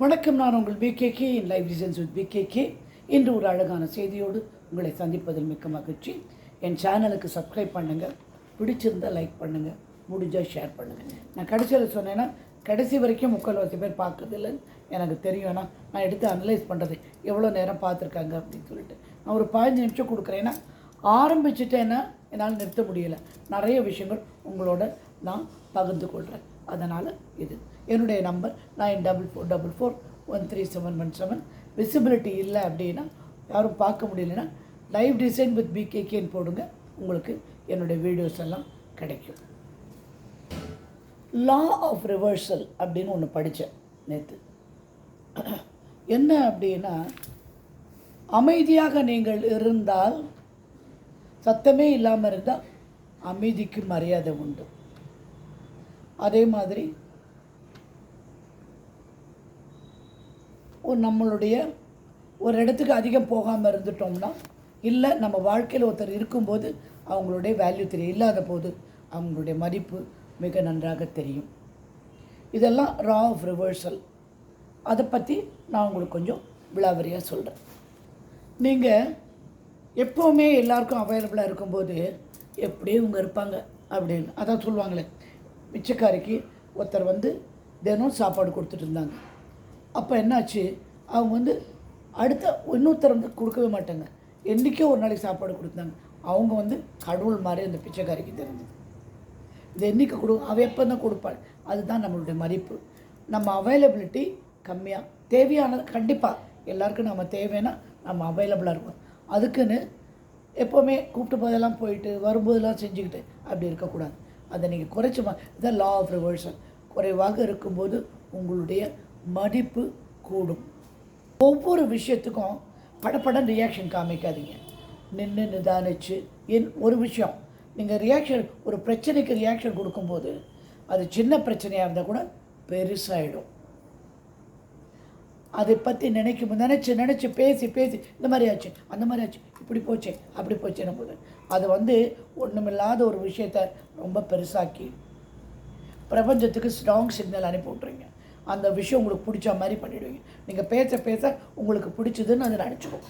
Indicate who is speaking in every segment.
Speaker 1: வணக்கம், நான் உங்கள் PKK in live designs with PKK. இன்று ஒரு அழகான செய்தியோடு உங்களை சந்திப்பதில் மிக்க மகிழ்ச்சி. என் சேனலுக்கு சப்ஸ்கிரைப் பண்ணுங்கள், பிடிச்சிருந்தால் லைக் பண்ணுங்கள், முடிஞ்சால் ஷேர் பண்ணுங்கள். நான் கடைசியில் சொன்னேன்னா கடைசி வரைக்கும் 3/4 பேர் பார்க்குறதில்லைன்னு எனக்கு தெரியும். ஏன்னா நான் எடுத்து அனலைஸ் பண்ணுறது எவ்வளோ நேரம் பார்த்துருக்காங்க அப்படின்னு சொல்லிட்டு நான் ஒரு 15 நிமிஷம் கொடுக்குறேன்னா ஆரம்பிச்சுட்டேன்னா என்னால் நிறுத்த முடியலை. நிறைய விஷயங்கள் உங்களோட நான் பகிர்ந்து கொள்கிறேன். அதனால் இது என்னுடைய நம்பர் 9444413717. விசிபிலிட்டி இல்லை அப்படின்னா, யாரும் பார்க்க முடியலன்னா லைவ் டிசைன் வித் பிகேகேன்னு போடுங்க, உங்களுக்கு என்னுடைய வீடியோஸ் எல்லாம் கிடைக்கும். லா ஆஃப் ரிவர்சல் அப்படின்னு ஒன்று படித்தேன் நேற்று. என்ன அப்படின்னா, அமைதியாக நீங்கள் இருந்தால், சத்தமே இல்லாமல் இருந்தால் அமைதிக்கு மரியாதை உண்டு. அதே மாதிரி நம்மளுடைய ஒரு இடத்துக்கு அதிகம் போகாமல் இருந்துட்டோம்னா, இல்லை நம்ம வாழ்க்கையில் ஒருத்தர் இருக்கும்போது அவங்களுடைய வேல்யூ தெரியும், இல்லாத போது அவங்களுடைய மதிப்பு மிக நன்றாக தெரியும். இதெல்லாம் ரா ஆஃப் ரிவர்சல். அதை பற்றி நான் உங்களுக்கு கொஞ்சம் விளாவரியாக சொல்கிறேன். நீங்கள் எப்போவுமே எல்லாருக்கும் அவைலபிளாக இருக்கும்போது எப்படியும் இவங்க இருப்பாங்க அப்படின்னு அதான் சொல்லுவாங்களே. பிச்சைக்காரிக்கு ஒருத்தர் தினம் சாப்பாடு கொடுத்துட்டு இருந்தாங்க. அப்போ என்னாச்சு, அவங்க அடுத்த இன்னொருத்தர் கொடுக்கவே மாட்டாங்க. என்றைக்கோ ஒரு நாளைக்கு சாப்பாடு கொடுத்தாங்க. அவங்க கடவுள் மாதிரி அந்த பிச்சைக்காரிக்கு தெரிஞ்சது. இது என்றைக்கு அவள் எப்போ தான் கொடுப்பாள். அதுதான் நம்மளுடைய மதிப்பு. நம்ம அவைலபிலிட்டி கம்மியாக, தேவையானது கண்டிப்பாக எல்லாருக்கும் நம்ம தேவைன்னா நம்ம அவைலபிளாக இருக்கணும். அதுக்குன்னு எப்போவுமே கூப்பிட்டு போதெல்லாம் போயிட்டு வரும்போதெல்லாம் செஞ்சுக்கிட்டு அப்படி இருக்கக்கூடாது. அதை நீங்கள் குறைச்சி இதான் லா ஆஃப் ரிவர்சல். குறைவாக இருக்கும்போது உங்களுடைய மதிப்பு கூடும். ஒவ்வொரு விஷயத்துக்கும் படப்படம் ரியாக்ஷன் காமிக்காதீங்க. நின்று நிதானிச்சு ஒரு விஷயம் நீங்கள் ரியாக்ஷன், ஒரு பிரச்சனைக்கு ரியாக்ஷன் கொடுக்கும்போது அது சின்ன பிரச்சனையாக இருந்தால் கூட பெருசாகிடும். அதை பற்றி நினச்சி பேசி இந்த மாதிரி ஆச்சு, அந்த மாதிரி ஆச்சு, இப்படி போச்சு, அப்படி போச்சுன்னும் போது அது ஒன்றுமில்லாத ஒரு விஷயத்தை ரொம்ப பெருசாக்கி பிரபஞ்சத்துக்கு ஸ்ட்ராங் சிக்னல் அனுப்பி விட்ருங்க. அந்த விஷயம் உங்களுக்கு பிடிச்ச மாதிரி பண்ணிவிடுவீங்க. நீங்கள் பேச உங்களுக்கு பிடிச்சதுன்னு அதை நினச்சிக்கும்.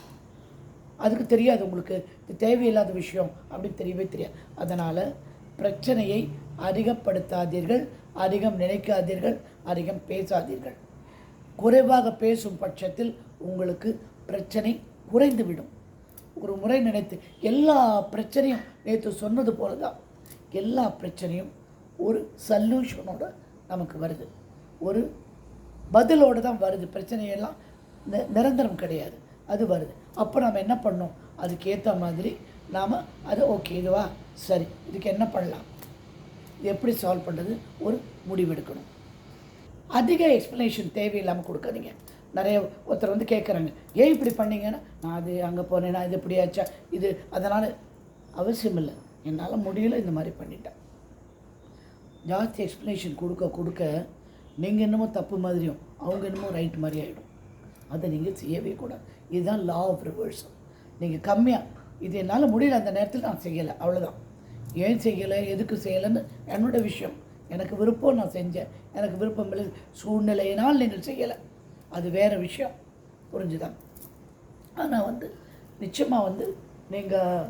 Speaker 1: அதுக்கு தெரியாது உங்களுக்கு இது தேவையில்லாத விஷயம் அப்படின்னு தெரியவே தெரியாது. அதனால் பிரச்சனையை அதிகப்படுத்தாதீர்கள், அதிகம் நினைக்காதீர்கள், அதிகம் பேசாதீர்கள். குறைவாக பேசும் பட்சத்தில் உங்களுக்கு பிரச்சனை குறைந்துவிடும். ஒரு முறை நினைத்து எல்லா பிரச்சனையும் நேற்று சொன்னது போல தான், எல்லா பிரச்சனையும் ஒரு சல்யூஷனோட நமக்கு வருது, ஒரு பதிலோடு தான் வருது. பிரச்சனையெல்லாம் நிரந்தரம் கிடையாது, அது வருது. அப்போ நம்ம என்ன பண்ணோம், அதுக்கு ஏற்ற மாதிரி நாம் அது ஓகே இதுவா சரி, இதுக்கு என்ன பண்ணலாம், இது எப்படி சால்வ் பண்ணுறது, ஒரு முடிவெடுக்கணும். அதிக எக்ஸ்ப்ளனேஷன் தேவையில்லாமல் கொடுக்காதீங்க. நிறைய ஒருத்தர் கேட்குறாங்க, ஏன் இப்படி பண்ணீங்கன்னா, நான் அது அங்கே போனேன்னா இது இப்படி ஆச்சா, இது அதனால் அவசியம் இல்லை, என்னால் முடியல, இந்த மாதிரி பண்ணிட்டேன். ஜாஸ்தி எக்ஸ்ப்ளனேஷன் கொடுக்க நீங்கள் என்னமோ தப்பு மாதிரியும் அவங்க என்னமோ ரைட் மாதிரி ஆகிடும். அதை நீங்கள் செய்யவே கூடாது. இதுதான் லா ஆஃப் ரிவர்சல். நீங்கள் கம்மியாக இது என்னால் முடியல, அந்த நேரத்தில் நான் செய்யலை, அவ்வளோதான். ஏன் செய்யலை, எதுக்கு செய்யலைன்னு என்னோடய விஷயம். எனக்கு விருப்பம், நான் செஞ்சேன். எனக்கு விருப்பம் இல்லை, சூழ்நிலையினால் நீங்கள் செய்யலை, அது வேறு விஷயம். புரிஞ்சுதான். ஆனால் நிச்சயமாக நீங்கள்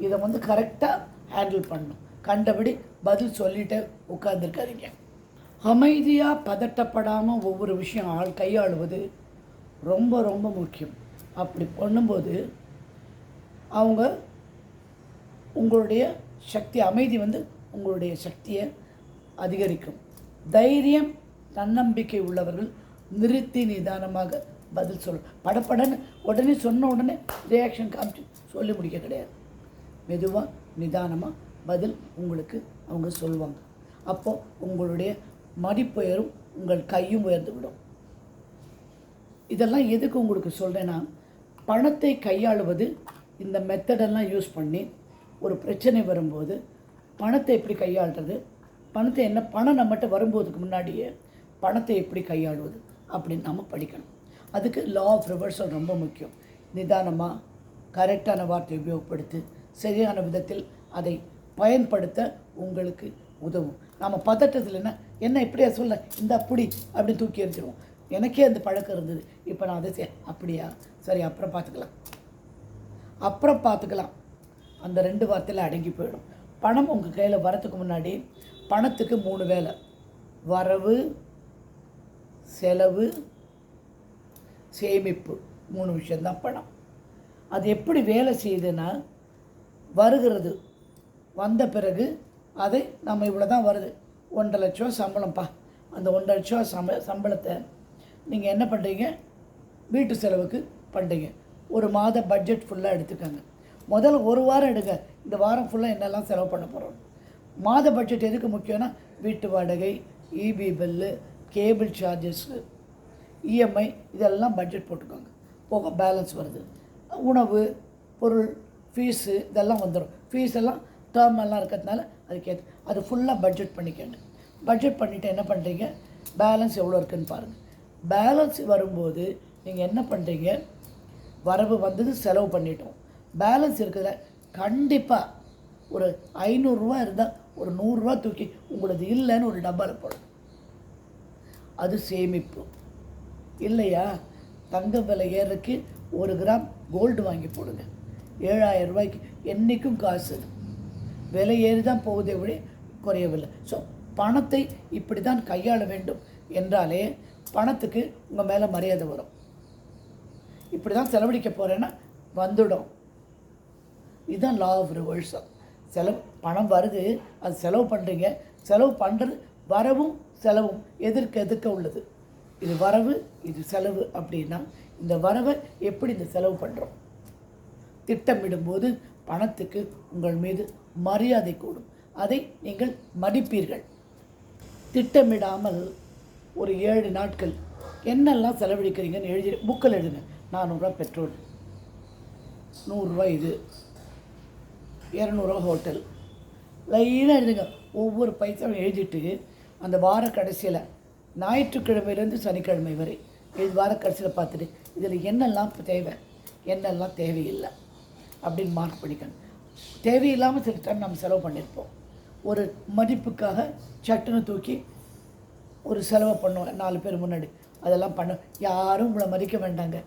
Speaker 1: இதை கரெக்டாக ஹேண்டில் பண்ணணும். கண்டபடி பதில் சொல்லிட்டு உட்கார்ந்துருக்காதீங்க. அமைதியாக பதட்டப்படாமல் ஒவ்வொரு விஷயம் கையாளுவது ரொம்ப ரொம்ப முக்கியம். அப்படி பண்ணும்போது அவங்க உங்களுடைய சக்தி, அமைதி உங்களுடைய சக்தியை அதிகரிக்கும். தைரியம், தன்னம்பிக்கை உள்ளவர்கள் நிறுத்தி நிதானமாக பதில் படப்படன்னு உடனே சொன்ன உடனே ரியாக்ஷன் காமிச்சு சொல்லி முடிக்க கிடையாது. மெதுவாக நிதானமாக பதில் உங்களுக்கு அவங்க சொல்லுவாங்க. அப்போது உங்களுடைய மதிப்பு உயரும், உங்கள் கையும் உயர்ந்து விடும். இதெல்லாம் எதுக்கு உங்களுக்கு சொல்கிறேன்னா, பணத்தை கையாளுவது இந்த மெத்தடெல்லாம் யூஸ் பண்ணி ஒரு பிரச்சனை வரும்போது பணத்தை எப்படி கையாளுறது, பணத்தை என்ன பணம் நம்மகிட்ட வரும்போதுக்கு முன்னாடியே பணத்தை எப்படி கையாளுவது அப்படின்னு நம்ம படிக்கணும். அதுக்கு லா ஆஃப் ரிவர்சல் ரொம்ப முக்கியம். நிதானமாக கரெக்டான வார்த்தை உபயோகப்படுத்தி சரியான விதத்தில் அதை பயன்படுத்த உங்களுக்கு உதவும். நாம் பதட்டத்தில் என்ன இப்படியா சொல்ல, இந்த அப்படி அப்படின்னு தூக்கி எறிஞ்சிடுவோம். எனக்கே அந்த பழக்கம் இருந்தது. இப்போ நான் அதை அப்படியா, சரி அப்புறம் பார்த்துக்கலாம். அந்த 2 வார்த்தையில் அடங்கி போயிடும். பணம் உங்கள் கையில் வரத்துக்கு முன்னாடி பணத்துக்கு 3 வேலை: வரவு, செலவு, சேமிப்பு. 3 விஷயந்தான் பணம். அது எப்படி வேலை செய்யுதுன்னா, வருகிறது, வந்த பிறகு அதை நம்ம இவ்வளோ தான் வருது, 1,50,000 லட்சம் சம்பளம்ப்பா. அந்த 1,50,000 லட்சம் சம்பளத்தை நீங்கள் என்ன பண்ணுறீங்க? வீட்டு செலவுக்கு பண்ணுறீங்க. ஒரு மாத பட்ஜெட் ஃபுல்லாக எடுத்துக்கோங்க. முதல்ல ஒரு வாரம் எடுங்க, இந்த வாரம் ஃபுல்லாக என்னெல்லாம் செலவு பண்ண போகிறோம். மாத பட்ஜெட் எதுக்கு முக்கியம்னா, வீட்டு வாடகை, EB bill, cable charges, EMI, இதெல்லாம் பட்ஜெட் போட்டுக்கோங்க. போக பேலன்ஸ் வருது. உணவு, பொருள், ஃபீஸு இதெல்லாம் வந்துடும். ஃபீஸ் எல்லாம் டேர்ம் எல்லாம் இருக்கிறதுனால அதுக்கேற்று அது ஃபுல்லாக பட்ஜெட் பண்ணிக்கோங்க. பட்ஜெட் பண்ணிவிட்டு என்ன பண்ணுறீங்க? பேலன்ஸ் எவ்வளோ இருக்குதுன்னு பாருங்கள். பேலன்ஸ் வரும்போது நீங்கள் என்ன பண்ணுறீங்க? வரவு வந்தது, செலவு பண்ணிட்டோம். பேலன்ஸ் இருக்கிறத கண்டிப்பாக ஒரு 500 ரூபா இருந்தால் ஒரு 100 ரூபா தூக்கி உங்களது இல்லைன்னு ஒரு டப்பாவில் போடணும். அது சேமிப்பு இல்லையா? தங்க விலை ஏறதுக்கு 1 கிராம் கோல்டு வாங்கி போடுங்க. 7,000 ரூபாய்க்கு. என்றைக்கும் காசு விலை ஏறி தான் போகுதே விட குறையவில்லை. ஸோ பணத்தை இப்படி தான் கையாள வேண்டும் என்றாலே பணத்துக்கு உங்கள் மேலே மரியாதை வரும். இப்படி தான் செலவழிக்க போகிறேன்னா வந்துடும். இதுதான் லா ஆஃப் ரிவர்சல். பணம் வருது, அது செலவு பண்ணுறீங்க. செலவு பண்ணுறது வரவும் செலவும் எதிர்க்க உள்ளது. இது வரவு, இது செலவு. அப்படின்னா இந்த வரவை எப்படி இந்த செலவு பண்ணுறோம்? திட்டமிடும்போது பணத்துக்கு உங்கள் மீது மரியாதை கூடும். அதை நீங்கள் மதிப்பீர்கள். திட்டமிடாமல் ஒரு 7 நாட்கள் என்னெல்லாம் செலவழிக்கிறீங்கன்னு எழுதி புக்கில் எழுதுங்க. 400 ரூபா பெட்ரோல், 100 ரூபா இது, 200 ரூபா ஹோட்டல், லைனாக எழுதுங்க. ஒவ்வொரு பைசாவும் எழுதிட்டு அந்த வார கடைசியில் ஞாயிற்றுக்கிழமையிலேருந்து சனிக்கிழமை வரை வார கடைசியில் பார்த்துட்டு இதில் என்னெல்லாம் தேவை, என்னெல்லாம் தேவையில்லை அப்படின்னு மார்க் பண்ணிக்கணும். தேவையில்லாமல் சில டைம் நம்ம செலவு பண்ணியிருப்போம். ஒரு மதிப்புக்காக சட்டுன்னு தூக்கி ஒரு செலவை பண்ணுவோம் 4 பேர் முன்னாடி. அதெல்லாம் யாரும் உங்களை மதிக்க வேண்டாங்க.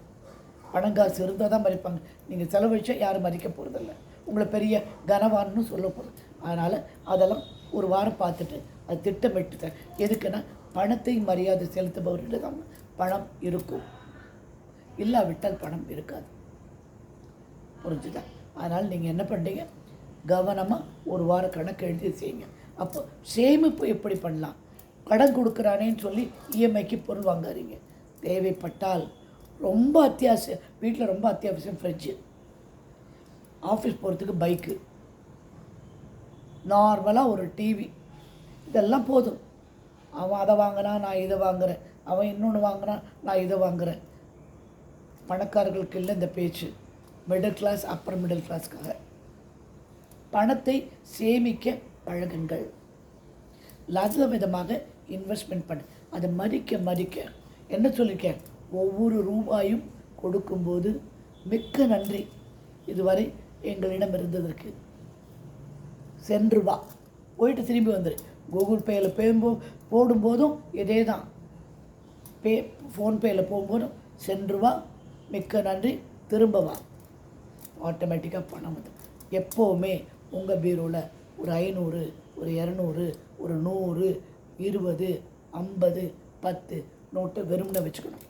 Speaker 1: பணங்காசு இருந்தால் தான் மதிப்பாங்க. நீங்கள் செலவழிச்சா யாரும் மதிக்க போகிறதில்ல. உங்களை பெரிய கனவான்னு சொல்ல போகிறது. அதனால் அதெல்லாம் ஒரு வாரம் பார்த்துட்டு அது திட்டமிட்டு எதுக்குன்னா, பணத்தை மரியாதை செலுத்துபவர்கிட்ட தான் பணம் இருக்கும். இல்லாவிட்டால் பணம் இருக்காது. புரிஞ்சுதா? அதனால் நீங்கள் என்ன பண்ணுறீங்க? கவனமாக ஒரு வார கணக்கு எழுதி செய்யுங்க. அப்போ சேமிப்பு எப்படி பண்ணலாம்? கடன் கொடுக்குறானேன்னு சொல்லி இஎம்ஐக்கு பொருள் வாங்காதீங்க. தேவைப்பட்டால் ரொம்ப அத்தியாவசியம், வீட்டில் ரொம்ப அத்தியாவசியம் ஃப்ரிட்ஜு, ஆஃபீஸ் போகிறதுக்கு பைக்கு, நார்மலாக ஒரு டிவி, இதெல்லாம் போதும். அவன் அதை வாங்கினா நான் இதை வாங்குகிறேன், அவன் இன்னொன்று வாங்கினா நான் இதை வாங்குகிறேன். பணக்காரர்களுக்கு இல்லை இந்த பேச்சு. மிடில் கிளாஸ், அப்பர் மிடில் கிளாஸ்க்காக. பணத்தை சேமிக்க பழகுங்கள். நல்ல விதமாக இன்வெஸ்ட்மெண்ட் பண்ணு. அதை மதிக்க என்ன சொல்லியிருக்கேன்? ஒவ்வொரு ரூபாயும் கொடுக்கும்போது மிக்க நன்றி, இதுவரை எங்களிடம் இருந்ததற்கு. சென்று வா, போயிட்டு திரும்பி வந்துடு. கூகுள் பேயில் போடும்போதும் இதே தான். ஃபோன்பேயில் போகும்போதும் சென்று வா, மிக்க நன்றி, திரும்ப வா. ஆட்டோமேட்டிக்காக பணம் வந்து எப்போவுமே உங்கள் பீரோவில் ஒரு 500, ஒரு 200, ஒரு 100, 20, 50, 10 நோட்டு வெறும்னு வச்சுக்கணும்.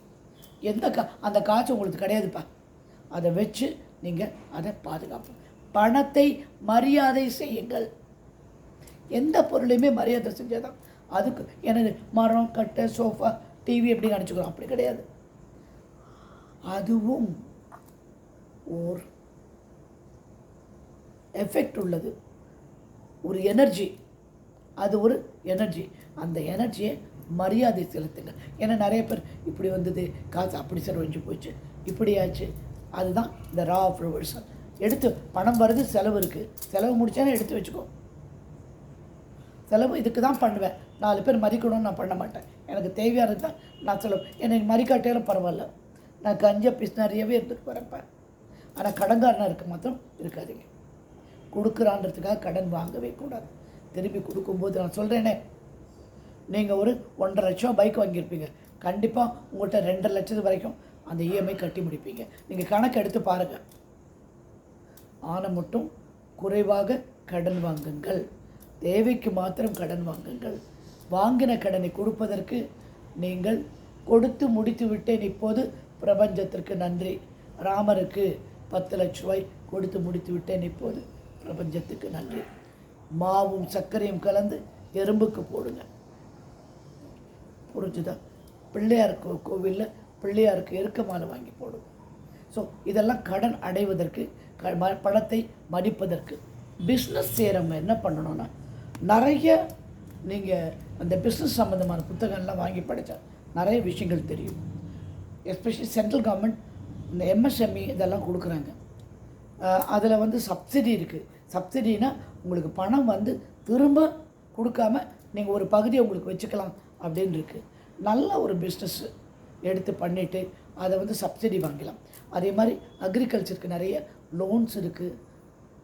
Speaker 1: அந்த காசு உங்களுக்கு கிடையாதுப்பா. அதை வச்சு நீங்கள் அதை பாதுகாப்போம். பணத்தை மரியாதை செய்யுங்கள். எந்த பொருளையுமே மரியாதை செஞ்சால் தான் அதுக்கு எனது மரம், கட்டை, சோஃபா, டிவி எப்படி நினச்சிக்கிறோம். அப்படி கிடையாது. அதுவும் ஓர் எஃபெக்ட் உள்ளது, ஒரு எனர்ஜி. அது ஒரு எனர்ஜி. அந்த எனர்ஜியை மரியாதை செலுத்துங்க. ஏன்னா நிறைய பேர் இப்படி வந்தது, காசு அப்படி செலவழிஞ்சு போச்சு, இப்படி ஆச்சு. அதுதான் இந்த ரா ஆஃப் ரிவர்சல். எடுத்து பணம் வருது, செலவு இருக்குது. செலவு முடிச்சானே எடுத்து வச்சுக்கோ. செலவு இதுக்கு தான் பண்ணுவேன். 4 பேர் மதிக்கணும்னு நான் பண்ண மாட்டேன். எனக்கு தேவையானது தான் நான் செலவு. என்னை மறிக்காட்டையிலும் பரவாயில்ல, நான் கஞ்ச பிஸ்னாரியாகவே இருந்துட்டு வரப்பேன். ஆனால் கடன்காரனாக இருக்க மாத்திரம் இருக்காதீங்க. கொடுக்குறான்றதுக்காக கடன் வாங்கவே கூடாது. திரும்பி கொடுக்கும்போது நான் சொல்கிறேனே, நீங்கள் ஒரு 1,50,000 பைக் வாங்கியிருப்பீங்க, கண்டிப்பாக உங்கள்கிட்ட 2,50,000 வரைக்கும் அந்த இஎம்ஐ கட்டி முடிப்பீங்க. நீங்கள் கணக்கு எடுத்து பாருங்கள். ஆனால் மட்டும் குறைவாக கடன் வாங்குங்கள். தேவைக்கு மாத்திரம் கடன் வாங்குங்கள். வாங்கின கடனை கொடுப்பதற்கு நீங்கள் கொடுத்து முடித்து விட்டேன் இப்போது பிரபஞ்சத்திற்கு நன்றி. ராமருக்கு 10 லட்ச ரூபாய் கொடுத்து முடித்து விட்டேன் இப்போது பிரபஞ்சத்துக்கு நன்றி. மாவும் சர்க்கரையும் கலந்து எறும்புக்கு போடுங்க. புரிஞ்சுதா? பிள்ளையார் கோவிலில் பிள்ளையாருக்கு எருக்க மாலை வாங்கி போடுங்க. ஸோ இதெல்லாம் கடன் அடைவதற்கு, பணத்தை மதிப்பதற்கு. பிஸ்னஸ் செய்கிறவங்க என்ன பண்ணணும்னா, நிறைய நீங்கள் அந்த பிஸ்னஸ் சம்மந்தமான புத்தகங்கள்லாம் வாங்கி படித்தா நிறைய விஷயங்கள் தெரியும். எஸ்பெஷலி சென்ட்ரல் கவர்மெண்ட் இந்த எம்எஸ்எம்இ இதெல்லாம் கொடுக்குறாங்க. அதில் வந்து சப்சிடி இருக்குது. சப்சிடினா உங்களுக்கு பணம் வந்து திரும்ப கொடுக்காம நீங்கள் ஒரு பகுதியை உங்களுக்கு வச்சுக்கலாம் அப்படின்னு இருக்குது. நல்ல ஒரு பிஸ்னஸ்ஸு எடுத்து பண்ணிவிட்டு அதை வந்து சப்சிடி வாங்கலாம். அதே மாதிரி அக்ரிகல்ச்சருக்கு நிறைய லோன்ஸ் இருக்குது.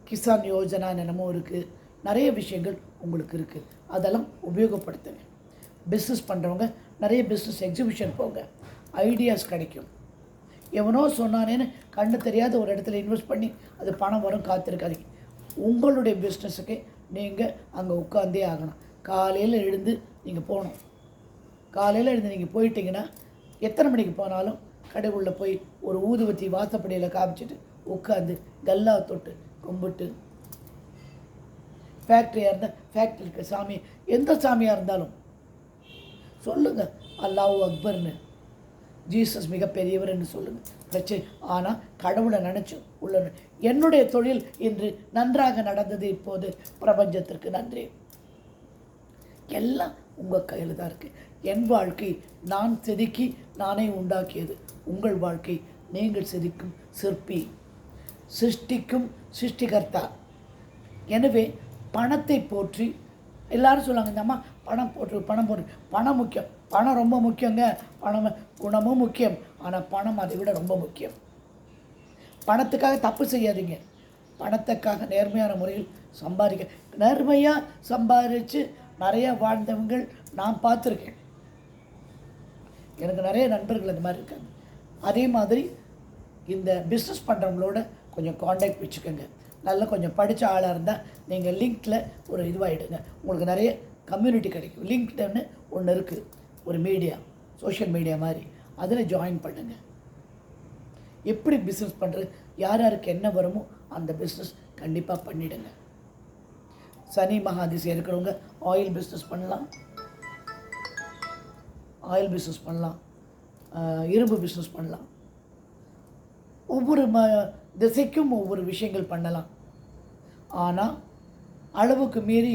Speaker 1: கிசான் யோஜனா என்னமோ இருக்குது. நிறைய விஷயங்கள் உங்களுக்கு இருக்குது. அதெல்லாம் உபயோகப்படுத்துங்க. பிஸ்னஸ் பண்ணுறவங்க நிறைய பிஸ்னஸ் எக்ஸிபிஷன் போங்க. ஐடியாஸ் கிடைக்கும். எவனோ சொன்னானேன்னு கண்ணு தெரியாத ஒரு இடத்துல இன்வெஸ்ட் பண்ணி அது பணம் வரும் காத்திருக்காதீங்க. உங்களுடைய பிஸ்னஸுக்கு நீங்கள் அங்கே உட்காந்தே ஆகணும். காலையில் எழுந்து நீங்கள் போகணும். காலையில் எழுந்து நீங்கள் போயிட்டீங்கன்னா எத்தனை மணிக்கு போனாலும் கடவுளில் போய் ஒரு ஊதுவத்தி வாசப்படியில் காமிச்சிட்டு உட்காந்து கல்லா தொட்டு கும்பிட்டு, ஃபேக்ட்ரியாக இருந்தால் ஃபேக்ட்ரிக்கு சாமி, எந்த சாமியாக இருந்தாலும் சொல்லுங்கள் அல்லாஹ் அக்பர்னு, ஜீசஸ் மிகப்பெரியவர்னு சொல்லுங்கள், பிரச்சனை. ஆனால் கடவுளை நினச்சி உள்ள என்னுடைய தொழில் இன்று நன்றாக நடந்தது, இப்போது பிரபஞ்சத்திற்கு நன்றி. எல்லாம் உங்கள் கையில் தான் இருக்குது. என் வாழ்க்கை நான் செதுக்கி நானே உண்டாக்கியது. உங்கள் வாழ்க்கை நீங்கள் செதுக்கும் சிற்பி, சிருஷ்டிக்கும் சிருஷ்டிகர்த்தா. எனவே பணத்தை போற்றி எல்லாரும் சொல்லுவாங்க, இந்த அம்மா பணம் போட்டு பணம் போட்டு. பணம் முக்கியம், பணம் ரொம்ப முக்கியங்க. பணம் குணமும் முக்கியம், ஆனால் பணம் அதை விட ரொம்ப முக்கியம். பணத்துக்காக தப்பு செய்யாதீங்க. பணத்துக்காக நேர்மையான முறையில் சம்பாதிக்க, நேர்மையாக சம்பாதிச்சு நிறைய வாழ்ந்தவங்கள் நான் பார்த்துருக்கேன். எனக்கு நிறைய நண்பர்கள் அந்த மாதிரி இருக்காங்க. அதே மாதிரி இந்த பிஸ்னஸ் பண்ணுறவங்களோட கொஞ்சம் காண்டாக்ட் வச்சுக்கோங்க. நல்லா கொஞ்சம் படித்த ஆளாக இருந்தால் நீங்கள் லிங்க்கில் ஒரு இதுவாகிடுங்க. உங்களுக்கு நிறைய கம்யூனிட்டி கிடைக்கும். லிங்க்டுன்னு ஒன்று இருக்குது, ஒரு மீடியா, சோஷியல் மீடியா மாதிரி. அதில் ஜாயின் பண்ணுங்கள். எப்படி பிஸ்னஸ் பண்ணுறது, யார் யாருக்கு என்ன வருமோ அந்த பிஸ்னஸ் கண்டிப்பாக பண்ணிவிடுங்க. சனி மகாதிசை இருக்கிறவங்க ஆயில் பிஸ்னஸ் பண்ணலாம், ஆயில் பிஸ்னஸ் பண்ணலாம், இரும்பு பிஸ்னஸ் பண்ணலாம். ஒவ்வொரு திசைக்கும் ஒவ்வொரு விஷயங்கள் பண்ணலாம். ஆனால் அளவுக்கு மீறி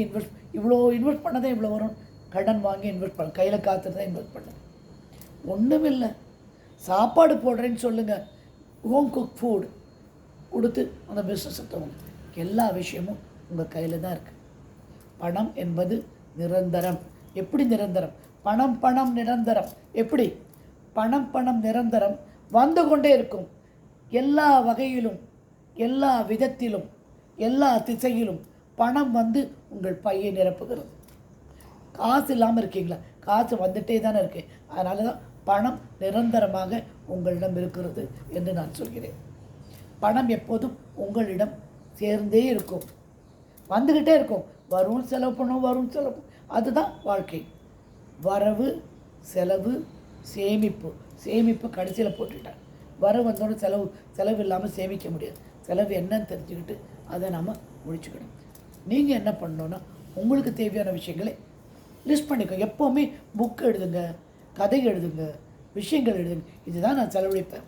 Speaker 1: இவ்வளோ இன்வெஸ்ட் பண்ணதான் இவ்வளோ வரும். கடன் வாங்கி இன்வெஸ்ட் பண்ண, கையில் காத்துட்டு தான் இன்வெஸ்ட் பண்ணுங்க. ஒன்றும் இல்லை, சாப்பாடு போடுறேன்னு சொல்லுங்கள். ஹோம் குக் ஃபுட் கொடுத்து அந்த பிஸ்னஸ் எடுத்தவங்க. எல்லா விஷயமும் உங்கள் கையில் தான் இருக்குது. பணம் என்பது நிரந்தரம். எப்படி நிரந்தரம்? பணம் பணம் நிரந்தரம். எப்படி? பணம் நிரந்தரம் வந்து கொண்டே இருக்கும். எல்லா வகையிலும், எல்லா விதத்திலும், எல்லா திசையிலும் பணம் வந்து உங்கள் பையை நிரப்புகிறது. காசு இல்லாமல் இருக்கீங்களா? காசு வந்துட்டே தானே இருக்கு. அதனால தான் பணம் நிரந்தரமாக உங்களிடம் இருக்கிறது என்று நான் சொல்கிறேன். பணம் எப்போதும் உங்களிடம் சேர்ந்தே இருக்கும், வந்துக்கிட்டே இருக்கும். வரும் செலவு பண்ணும், வரும் செலவு. அதுதான் வாழ்க்கை. வரவு செலவு சேமிப்பு. சேமிப்பு கடைசியில் போட்டுட்டேன். வரவு வந்தோட செலவு இல்லாமல் சேமிக்க முடியாது. செலவு என்னன்னு தெரிஞ்சுக்கிட்டு அதை நம்ம முடிச்சுக்கணும். நீங்கள் என்ன பண்ணணுன்னா, உங்களுக்கு தேவையான விஷயங்களை லிஸ்ட் பண்ணிக்கோ. எப்போவுமே புக் எழுதுங்க, கதை எழுதுங்க, விஷயங்கள் எழுதுங்க. இதுதான் நான் செலவழிப்பேன்.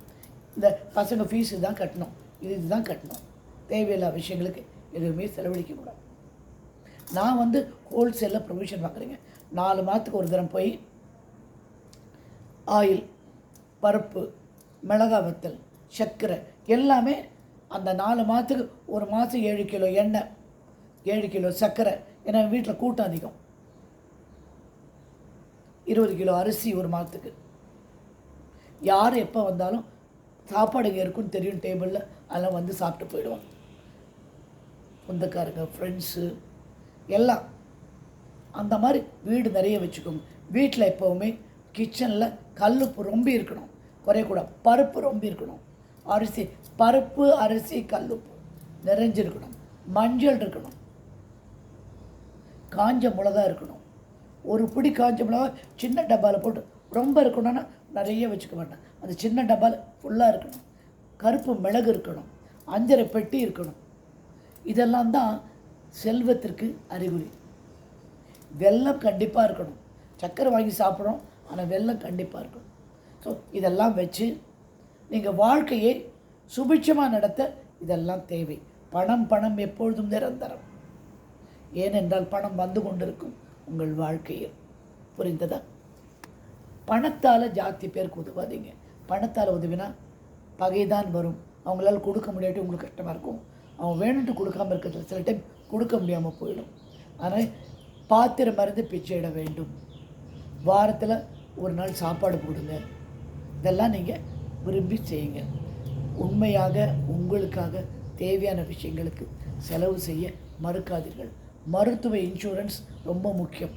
Speaker 1: இந்த பசங்க ஃபீஸ் தான் கட்டணும், இதுதான் கட்டணும். தேவையில்லா விஷயங்களுக்கு எதுவுமே செலவழிக்கக்கூடாது. நான் வந்து ஹோல்சேலில் ப்ரொவிஷன் வாங்குறேங்க. 4 மாதத்துக்கு ஒரு தரம் போய் ஆயில், பருப்பு, மிளகாய் வத்தல், சர்க்கரை எல்லாமே அந்த 4 மாதத்துக்கு, ஒரு மாதம் 7 கிலோ எண்ணெய், 7 கிலோ சர்க்கரை. ஏன்னா வீட்டில் கூட்டம் அதிகம். 20 கிலோ அரிசி ஒரு மாதத்துக்கு. யார் எப்போ வந்தாலும் சாப்பாடு இங்கே இருக்குன்னு தெரியும் டேபிளில், அதெல்லாம் வந்து சாப்பிட்டு போயிடுவாங்க. சொந்தக்காரங்க, ஃப்ரெண்ட்ஸு எல்லாம். அந்த மாதிரி வீடு நிறைய வச்சுக்கோங்க. வீட்டில் எப்போவுமே கிச்சனில் கல்லுப்பு ரொம்ப இருக்கணும், குறையக்கூடாது. பருப்பு ரொம்ப இருக்கணும், அரிசி பருப்பு அரிசி கல்லுப்பு நிறைஞ்சிருக்கணும், மஞ்சள் இருக்கணும், காஞ்ச மிளகா இருக்கணும். ஒரு பிடி காஞ்ச மிளகா சின்ன டப்பாவில் போட்டு, ரொம்ப இருக்கணும்னா நிறைய வச்சுக்க மாட்டேன், அந்த சின்ன டப்பாவில் ஃபுல்லாக இருக்கணும். கருப்பு மிளகு இருக்கணும், அஞ்சரை பெட்டி இருக்கணும். இதெல்லாம் தான் செல்வத்திற்கு அறிகுறி. வெல்லம் கண்டிப்பாக இருக்கணும். சர்க்கரை வாங்கி சாப்பிட்றோம், ஆனால் வெல்லம் கண்டிப்பாக இருக்கணும். ஸோ இதெல்லாம் வச்சு நீங்கள் வாழ்க்கையை சுபிட்சமாக நடத்த இதெல்லாம் தேவை. பணம் பணம் எப்பொழுதும் நிரந்தரம். ஏனென்றால் பணம் வந்து கொண்டிருக்கும் உங்கள் வாழ்க்கையில். புரிந்ததா? பணத்தால் ஜாஸ்தி பேருக்கு உதவாதீங்க. பணத்தால் உதவினா பகைதான் வரும். அவங்களால கொடுக்க முடியாட்டி உங்களுக்கு கஷ்டமாக இருக்கும். அவங்க வேணும்ட்டு கொடுக்காமல் இருக்கிறது சில டைம் கொடுக்க முடியாமல் போயிடும். ஆனால் பாத்திரம் மருந்து பிச்சையிட வேண்டும். வாரத்தில் ஒரு நாள் சாப்பாடு போடுங்க. இதெல்லாம் நீங்கள் விரும்பி செய்யுங்க. உண்மையாக உங்களுக்காக தேவையான விஷயங்களுக்கு செலவு செய்ய மறுக்காதீர்கள். மருத்துவ இன்சூரன்ஸ் ரொம்ப முக்கியம்.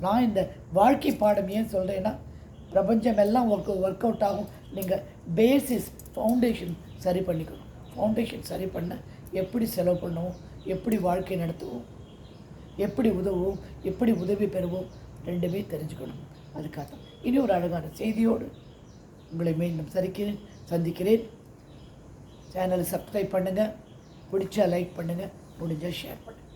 Speaker 1: நான் இந்த வாழ்க்கை பாடம் ஏன் சொல்கிறேன்னா, பிரபஞ்சம் எல்லாம் ஒர்க் அவுட் ஆகும். நீங்கள் பேசிஸ் ஃபவுண்டேஷன் சரி பண்ணிக்கணும். ஃபவுண்டேஷன் சரி பண்ண எப்படி செலவு பண்ணுவோம், எப்படி வாழ்க்கை நடத்துவோம், எப்படி உதவுவோம், எப்படி உதவி பெறுவோம், ரெண்டுமே தெரிஞ்சுக்கணும். அதுக்காக தான் இனி ஒரு அழகான செய்தியோடு உங்களை மீண்டும் சந்திக்கிறேன். சேனலை சப்ஸ்கிரைப் பண்ணுங்கள், பிடிச்சா லைக் பண்ணுங்கள், முடிஞ்சால் ஷேர் பண்ணுங்கள்.